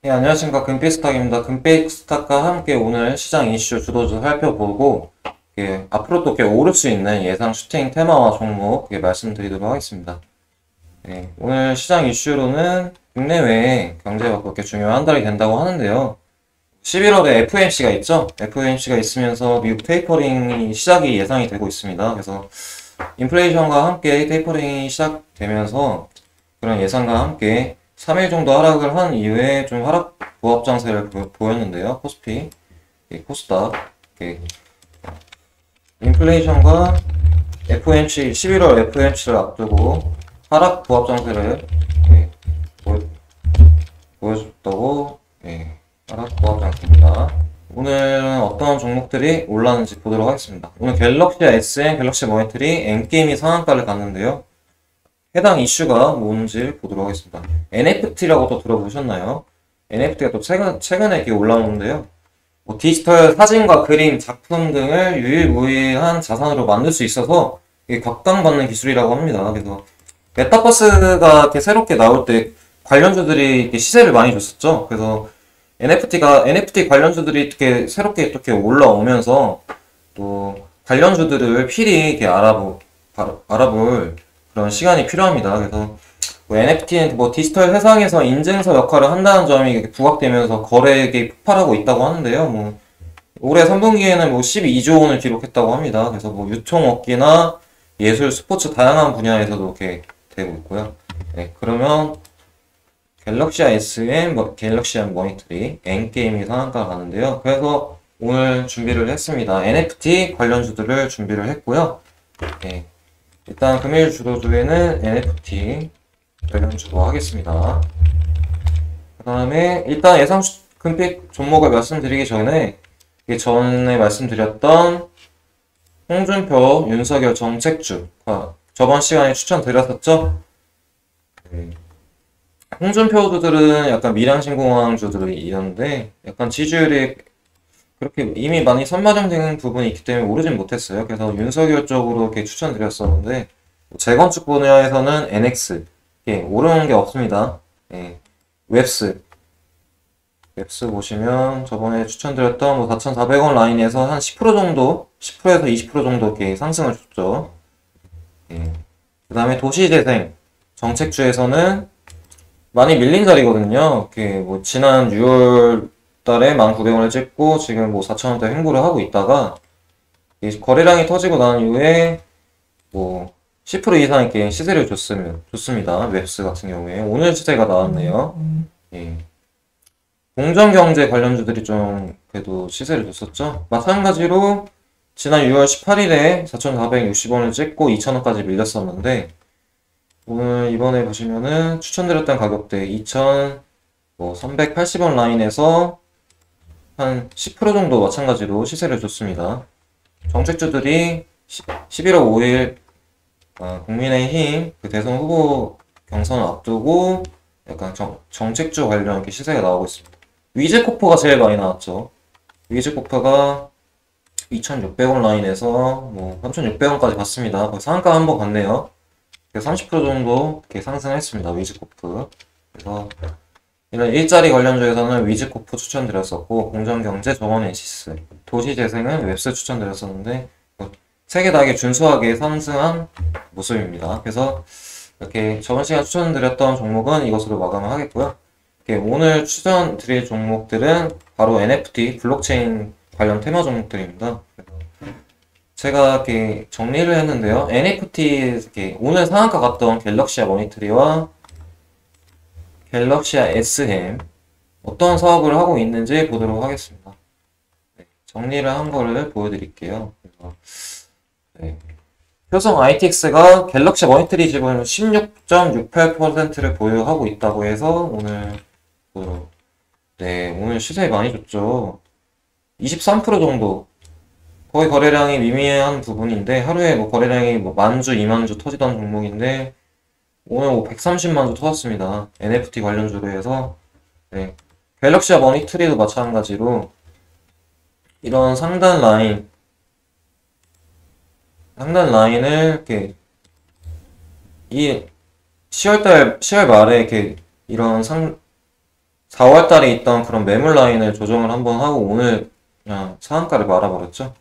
네, 안녕하십니까. 금빛스탁입니다. 금빛스탁과 함께 오늘 시장 이슈 주도주 살펴보고, 앞으로 또 오를 수 있는 예상 슈팅 테마와 종목 말씀드리도록 하겠습니다. 네, 오늘 시장 이슈로는 국내외 경제가 그렇게 중요한 한 달이 된다고 하는데요. 11월에 FOMC가 있죠? FOMC가 있으면서 미국 테이퍼링이 시작이 예상이 되고 있습니다. 그래서 인플레이션과 함께 테이퍼링이 시작되면서 그런 예상과 함께 3일 정도 하락을 한 이후에 좀 하락 보합 장세를 보였는데요. 코스피, 코스닥, 인플레이션과 FOMC, 11월 FOMC를 앞두고 하락 보합 장세를 보여줬다고 하락 보합 장세입니다. 오늘은 어떤 종목들이 올랐는지 보도록 하겠습니다. 오늘 갤럭시 SM, 갤럭시 머니터리, 엔게임이 상한가를 갔는데요. 해당 이슈가 뭔지 보도록 하겠습니다. NFT라고 또 들어보셨나요? NFT가 또 최근에 이렇게 올라오는데요. 디지털 사진과 그림, 작품 등을 유일무이한 자산으로 만들 수 있어서 이게 각광받는 기술이라고 합니다. 그래서 메타버스가 이렇게 새롭게 나올 때 관련주들이 이렇게 시세를 많이 줬었죠. 그래서 NFT 관련주들이 이렇게 새롭게 이렇게 올라오면서 또 관련주들을 필히 이렇게 알아볼 그런 시간이 필요합니다. 그래서 NFT는 디지털 세상에서 인증서 역할을 한다는 점이 부각되면서 거래액이 폭발하고 있다고 하는데요. 올해 3분기에는 12조 원을 기록했다고 합니다. 그래서 유통업계나 예술, 스포츠 다양한 분야에서도 이렇게 되고 있고요. 네, 그러면 갤럭시 SM, 갤럭시 M 머니터리, 엔게임이 상한가 가는데요. 그래서 오늘 준비를 했습니다. NFT 관련주들을 준비를 했고요. 네. 일단 금일 주도주에는 NFT 관련주로 하겠습니다. 그 다음에 일단 예상 금픽 종목을 말씀드리기 전에 말씀드렸던 홍준표, 윤석열 정책주 저번 시간에 추천드렸었죠? 홍준표주들은 약간 밀양신공항주들이었는데 약간 지지율이 그렇게 이미 많이 선마정된 부분이 있기 때문에 오르진 못했어요. 그래서 윤석열 쪽으로 이렇게 추천드렸었는데 재건축 분야에서는 NX 오르는 게 없습니다. 웹스 보시면 저번에 추천드렸던 4,400원 라인에서 한 10% 정도 10%에서 20% 정도 이렇게 상승을 줬죠. 그 다음에 도시재생 정책주에서는 많이 밀린 자리거든요. 지난 6월 달에 1,900원을 찍고 지금 4,000원대 횡보를 하고 있다가 거래량이 터지고 난 이후에 10% 이상 이렇게 시세를 줬습니다. 웹스 같은 경우에 오늘 시세가 나왔네요. 공정경제 관련주들이 좀 그래도 시세를 줬었죠. 마찬가지로 지난 6월 18일에 4,460원을 찍고 2,000원까지 밀렸었는데 오늘 이번에 보시면은 추천드렸던 가격대 2,380원 라인에서 한 10% 정도 마찬가지로 시세를 줬습니다. 정책주들이 11월 5일 국민의힘 대선 후보 경선을 앞두고 약간 정책주 관련 이렇게 시세가 나오고 있습니다. 위즈코프가 제일 많이 나왔죠. 위즈코프가 2,600원 라인에서 3,600원까지 갔습니다. 거의 상한가 한번 갔네요. 30% 정도 이렇게 상승했습니다. 위즈코프. 그래서 이런 일자리 관련주에서는 위즈코프 추천드렸었고 공정경제, 정원엔시스, 도시재생은 웹스 추천드렸었는데 세 개 다 준수하게 상승한 모습입니다. 그래서 이렇게 저번 시간 추천드렸던 종목은 이것으로 마감을 하겠고요. 오늘 추천드릴 종목들은 바로 NFT, 블록체인 관련 테마 종목들입니다. 제가 이렇게 정리를 했는데요. NFT 오늘 상한가 갔던 갤럭시아 머니터리와 갤럭시아 SM 어떤 사업을 하고 있는지 보도록 하겠습니다. 정리를 한 거를 보여드릴게요. 효성 ITX가 갤럭시 머니터리 지분 16.68%를 보유하고 있다고 해서 오늘 오늘 시세 많이 줬죠. 23% 정도 거의 거래량이 미미한 부분인데 하루에 거래량이 10,000주, 20,000주 터지던 종목인데 오늘 130만 주 터졌습니다. NFT 관련주로 해서 갤럭시아 머니터리도 마찬가지로 이런 상단 라인을 이 10월 말에 이런 4월 달에 있던 그런 매물 라인을 조정을 한번 하고 오늘 그냥 상한가를 말아버렸죠.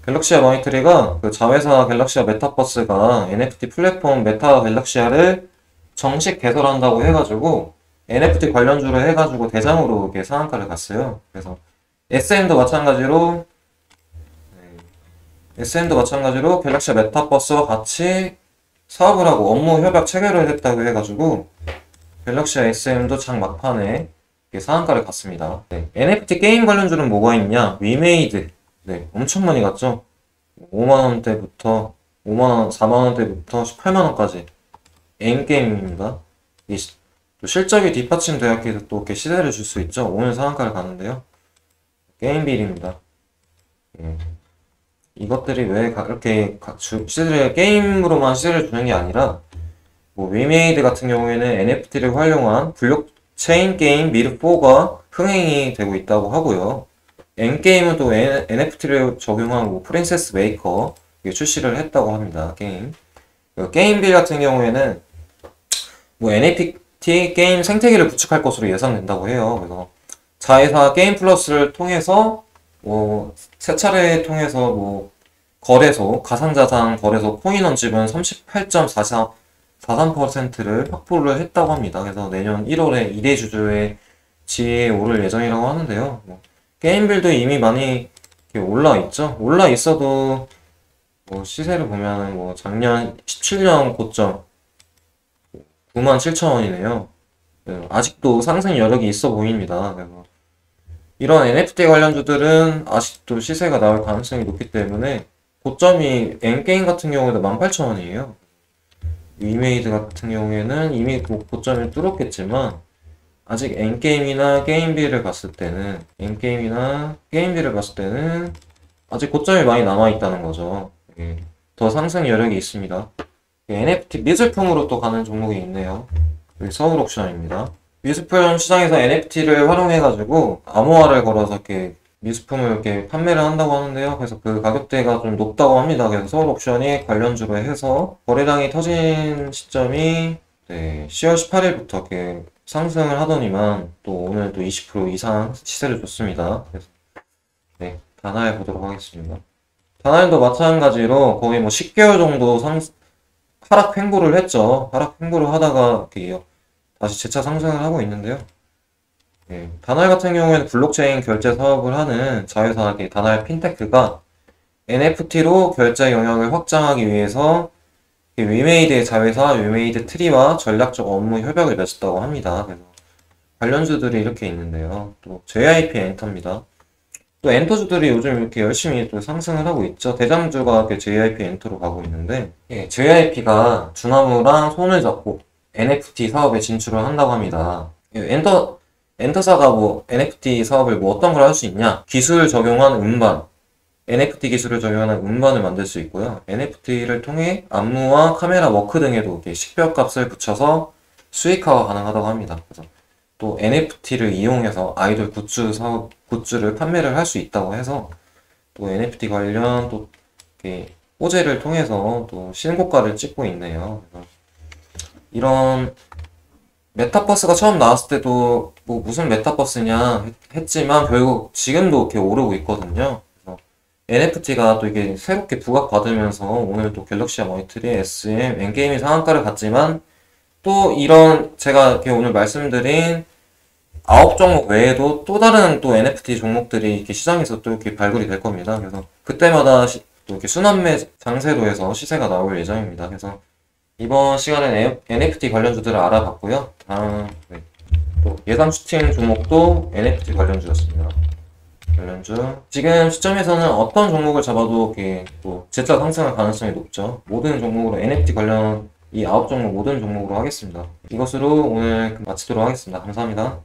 갤럭시아 머니터리가 그 자회사 갤럭시아 메타버스가 NFT 플랫폼 메타 갤럭시아를 정식 개설한다고 해가지고 NFT 관련주로 해가지고 대장으로 이렇게 상한가를 갔어요. 그래서 SM도 마찬가지로 갤럭시아 메타버스와 같이 사업을 하고 업무 협약 체결을 했다고 해가지고 갤럭시아 SM도 장 막판에 상한가를 갔습니다. 네, NFT 게임 관련주는 뭐가 있냐? 위메이드. 네, 엄청 많이 갔죠? 5만원대부터 5만원, 4만원대부터 18만원까지 엔게임입니다. 또 실적이 뒷받침되었기에 또 이렇게 시세를 줄 수 있죠. 오늘 상한가를 가는데요. 게임빌입니다. 이것들이 왜 이렇게 시세를 게임으로만 시세를 주는 게 아니라 뭐 위메이드 같은 경우에는 NFT를 활용한 블록체인 게임 미르4가 흥행이 되고 있다고 하고요. 엔게임은 또 NFT를 적용한 뭐 프린세스 메이커 출시를 했다고 합니다. 게임빌 같은 경우에는 뭐 NFT 게임 생태계를 구축할 것으로 예상된다고 해요. 그래서 자회사 게임 플러스를 통해서 뭐 세 차례 통해서 뭐 거래소 가상자산 거래소 코인원집은 38.43%를 확보를 했다고 합니다. 그래서 내년 1월에 2대 주주의 지위에 오를 예정이라고 하는데요. 뭐 게임빌도 이미 많이 올라 있죠. 올라 있어도 뭐 시세를 보면은 뭐 작년 17년 고점 97,000원이네요. 아직도 상승 여력이 있어 보입니다. 그래서 이런 NFT 관련주들은 아직도 시세가 나올 가능성이 높기 때문에 고점이 엔게임 같은 경우에도 18,000원이에요. 위메이드 같은 경우에는 이미 고점을 뚫었겠지만 아직 엔게임이나 게임비를 봤을 때는 아직 고점이 많이 남아있다는 거죠. 더 상승 여력이 있습니다. NFT 미술품으로 또 가는 종목이 있네요. 여기 서울옥션입니다. 미술품 시장에서 NFT를 활용해가지고 암호화를 걸어서 이렇게 미술품을 이렇게 판매를 한다고 하는데요. 그래서 그 가격대가 좀 높다고 합니다. 그래서 서울옥션이 관련주로 해서 거래량이 터진 시점이 10월 18일부터 이렇게 상승을 하더니만 또 오늘 또 20% 이상 시세를 줬습니다. 그래서 다나엘 보도록 하겠습니다. 다나엘도 마찬가지로 거의 뭐 10개월 정도 하락 횡보를 했죠. 하락 횡보를 하다가 이렇게 다시 재차 상승을 하고 있는데요. 다나엘 같은 경우에는 블록체인 결제 사업을 하는 자회사 다나엘 핀테크가 NFT로 결제 영역을 확장하기 위해서 위메이드의 자회사 위메이드 트리와 전략적 업무 협약을 맺었다고 합니다. 그래서 관련주들이 이렇게 있는데요. 또 JIP 엔터입니다. 또 엔터주들이 요즘 이렇게 열심히 또 상승을 하고 있죠. 대장주가 JIP 엔터로 가고 있는데 JIP가 주나무랑 손을 잡고 NFT 사업에 진출을 한다고 합니다. 엔터사가 뭐 NFT 사업을 뭐 어떤 걸 할 수 있냐? 기술을 적용한 음반, NFT 기술을 적용한 음반을 만들 수 있고요. NFT를 통해 안무와 카메라 워크 등에도 이렇게 식별값을 붙여서 수익화가 가능하다고 합니다. 그래서 또 NFT를 이용해서 아이돌 굿즈를 판매를 할 수 있다고 해서 또 NFT 관련 또 이렇게 호재를 통해서 또 신고가를 찍고 있네요. 그래서 이런 메타버스가 처음 나왔을 때도 뭐 무슨 메타버스냐 했지만 결국 지금도 이렇게 오르고 있거든요. 그래서 NFT가 또 이게 새롭게 부각받으면서 오늘 또 갤럭시아 머니터리, SM, 엔게임이 상한가를 갔지만 또 이런 제가 이렇게 오늘 말씀드린 9종목 외에도 또 다른 또 NFT 종목들이 이렇게 시장에서 또 이렇게 발굴이 될 겁니다. 그래서 그때마다 또 이렇게 순환매 장세로 해서 시세가 나올 예정입니다. 그래서 이번 시간에는 NFT 관련주들을 알아봤고요. 다음 또 예상 슈팅 종목도 NFT 관련주였습니다. 지금 시점에서는 어떤 종목을 잡아도 이렇게 또 재차 상승할 가능성이 높죠. 모든 종목으로 NFT 관련 이 9종목 모든 종목으로 하겠습니다. 이것으로 오늘 마치도록 하겠습니다. 감사합니다.